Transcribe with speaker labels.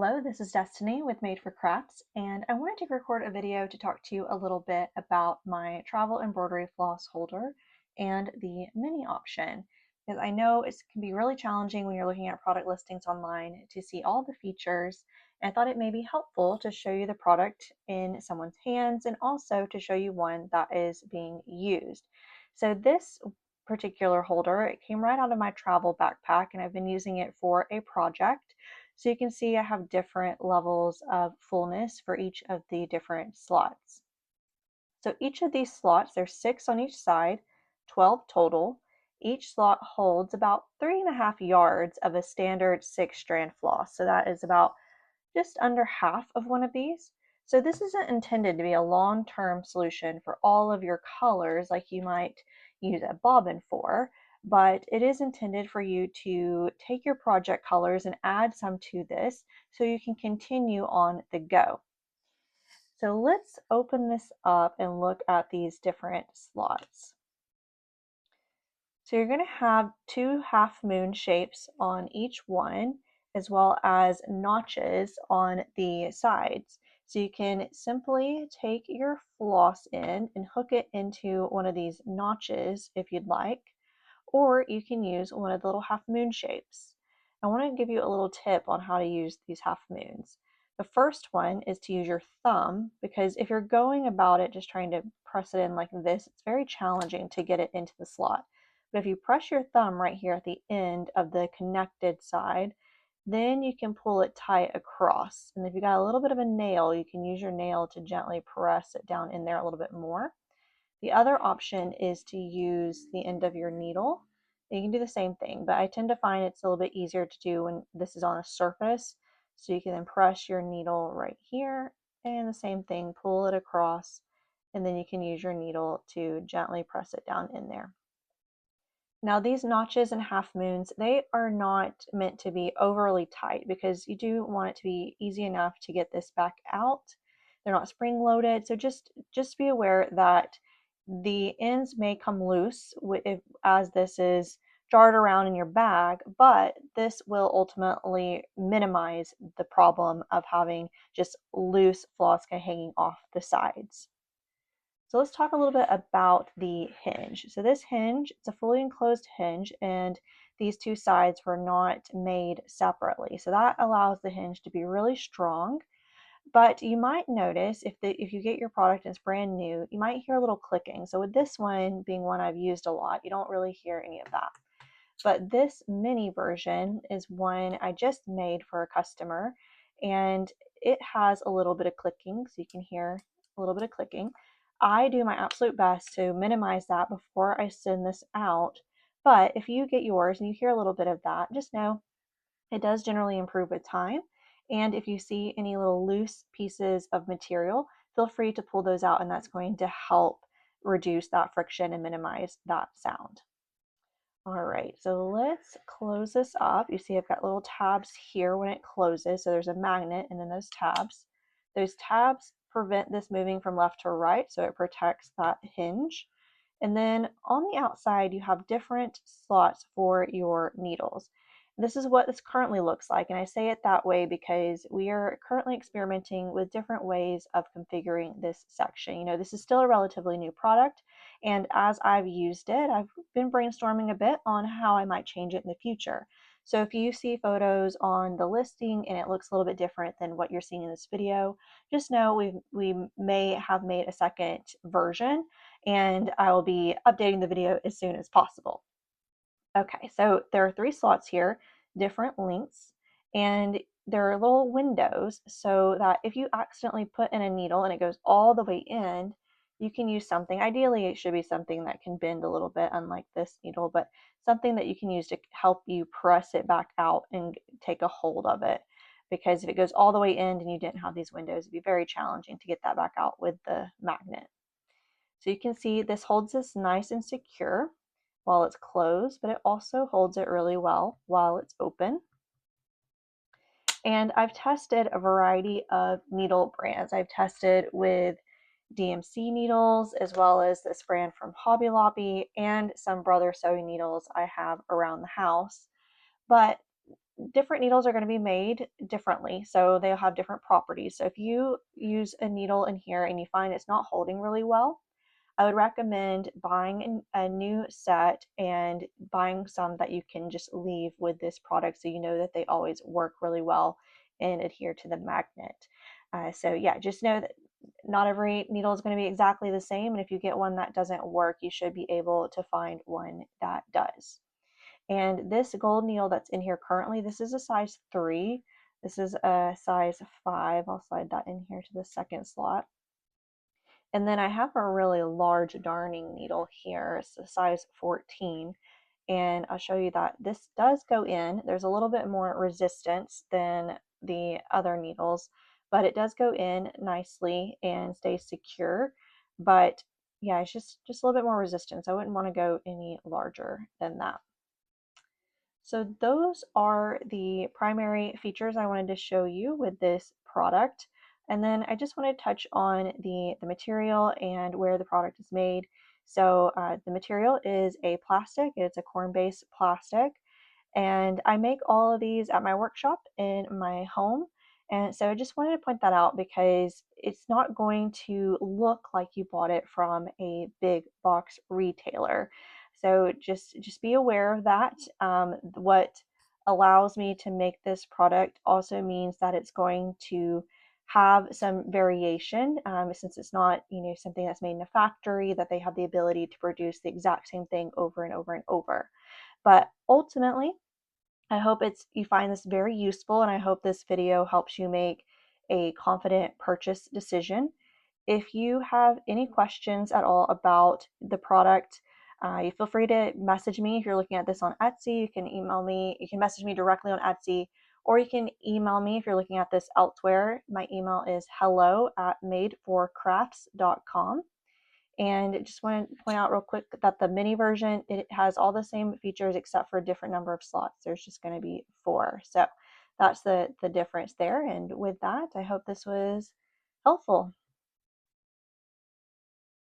Speaker 1: Hello, this is Destiny with Made for Crafts, and I wanted to record a video to talk to you a little bit about my travel embroidery floss holder and the mini option, because I know it can be really challenging when you're looking at product listings online to see all the features, and I thought it may be helpful to show you the product in someone's hands and also to show you one that is being used. So this particular holder, it came right out of my travel backpack, and I've been using it for a project. So you can see I have different levels of fullness for each of the different slots. So each of these slots, there's 6 on each side, 12 total. Each slot holds about 3.5 yards of a standard 6-strand floss. So that is about just under half of one of these. So this isn't intended to be a long-term solution for all of your colors like you might use a bobbin for, but it is intended for you to take your project colors and add some to this so you can continue on the go. So let's open this up and look at these different slots. So you're going to have 2 half moon shapes on each one, as well as notches on the sides. So you can simply take your floss in and hook it into one of these notches if you'd like, or you can use one of the little half moon shapes. I want to give you a little tip on how to use these half moons. The first one is to use your thumb, because if you're going about it just trying to press it in like this, it's very challenging to get it into the slot. But if you press your thumb right here at the end of the connected side, then you can pull it tight across. And if you got a little bit of a nail, you can use your nail to gently press it down in there a little bit more. The other option is to use the end of your needle. You can do the same thing, but I tend to find it's a little bit easier to do when this is on a surface. So you can then press your needle right here and the same thing, pull it across, and then you can use your needle to gently press it down in there. Now these notches and half moons, they are not meant to be overly tight because you do want it to be easy enough to get this back out. They're not spring loaded, so just be aware that the ends may come loose as this is jarred around in your bag, but this will ultimately minimize the problem of having just loose floss hanging off the sides. So let's talk a little bit about the hinge. So this hinge, it's a fully enclosed hinge, and these two sides were not made separately. So that allows the hinge to be really strong. But you might notice if you get your product and it's brand new, you might hear a little clicking. So with this one being one I've used a lot, you don't really hear any of that. But this mini version is one I just made for a customer, and it has a little bit of clicking, so you can hear a little bit of clicking. I do my absolute best to minimize that before I send this out, but if you get yours and you hear a little bit of that, just know it does generally improve with time. And if you see any little loose pieces of material, feel free to pull those out, and that's going to help reduce that friction and minimize that sound. All right, so let's close this up. You see I've got little tabs here when it closes. So there's a magnet and then those tabs. Those tabs prevent this moving from left to right, so it protects that hinge. And then on the outside, you have different slots for your needles. This is what this currently looks like, and I say it that way because we are currently experimenting with different ways of configuring this section. You know, this is still a relatively new product, and as I've used it, I've been brainstorming a bit on how I might change it in the future. So if you see photos on the listing and it looks a little bit different than what you're seeing in this video, just know we may have made a second version, and I will be updating the video as soon as possible. Okay, so there are 3 slots here, different lengths, and there are little windows so that if you accidentally put in a needle and it goes all the way in, you can use something. Ideally, it should be something that can bend a little bit, unlike this needle, but something that you can use to help you press it back out and take a hold of it. Because if it goes all the way in and you didn't have these windows, it'd be very challenging to get that back out with the magnet. So you can see this holds this nice and secure while it's closed, but it also holds it really well while it's open. And I've tested a variety of needle brands. I've tested with DMC needles, as well as this brand from Hobby Lobby and some Brother sewing needles I have around the house. But different needles are going to be made differently, so they'll have different properties. So if you use a needle in here and you find it's not holding really well, I would recommend buying a new set and buying some that you can just leave with this product so you know that they always work really well and adhere to the magnet. So yeah, just know that not every needle is going to be exactly the same, and if you get one that doesn't work, you should be able to find one that does. And this gold needle that's in here currently, this is a size 3. This is a size 5. I'll slide that in here to the second slot. And then I have a really large darning needle here. It's a size 14. And I'll show you that this does go in. There's a little bit more resistance than the other needles, but it does go in nicely and stays secure. But yeah, it's just a little bit more resistance. I wouldn't want to go any larger than that. So those are the primary features I wanted to show you with this product. And then I just want to touch on the material and where the product is made. So the material is a plastic. It's a corn-based plastic. And I make all of these at my workshop in my home. And so I just wanted to point that out because it's not going to look like you bought it from a big box retailer. So just be aware of that. What allows me to make this product also means that it's going to have some variation, since it's not, something that's made in a factory, that they have the ability to produce the exact same thing over and over and over. But ultimately, I hope you find this very useful, and I hope this video helps you make a confident purchase decision. If you have any questions at all about the product, you feel free to message me. If you're looking at this on Etsy, you can email me. You can message me directly on Etsy, or you can email me if you're looking at this elsewhere. My email is hello@madeforcrafts.com. And I just want to point out real quick that the mini version, it has all the same features except for a different number of slots. There's just going to be 4. So that's the difference there. And with that, I hope this was helpful.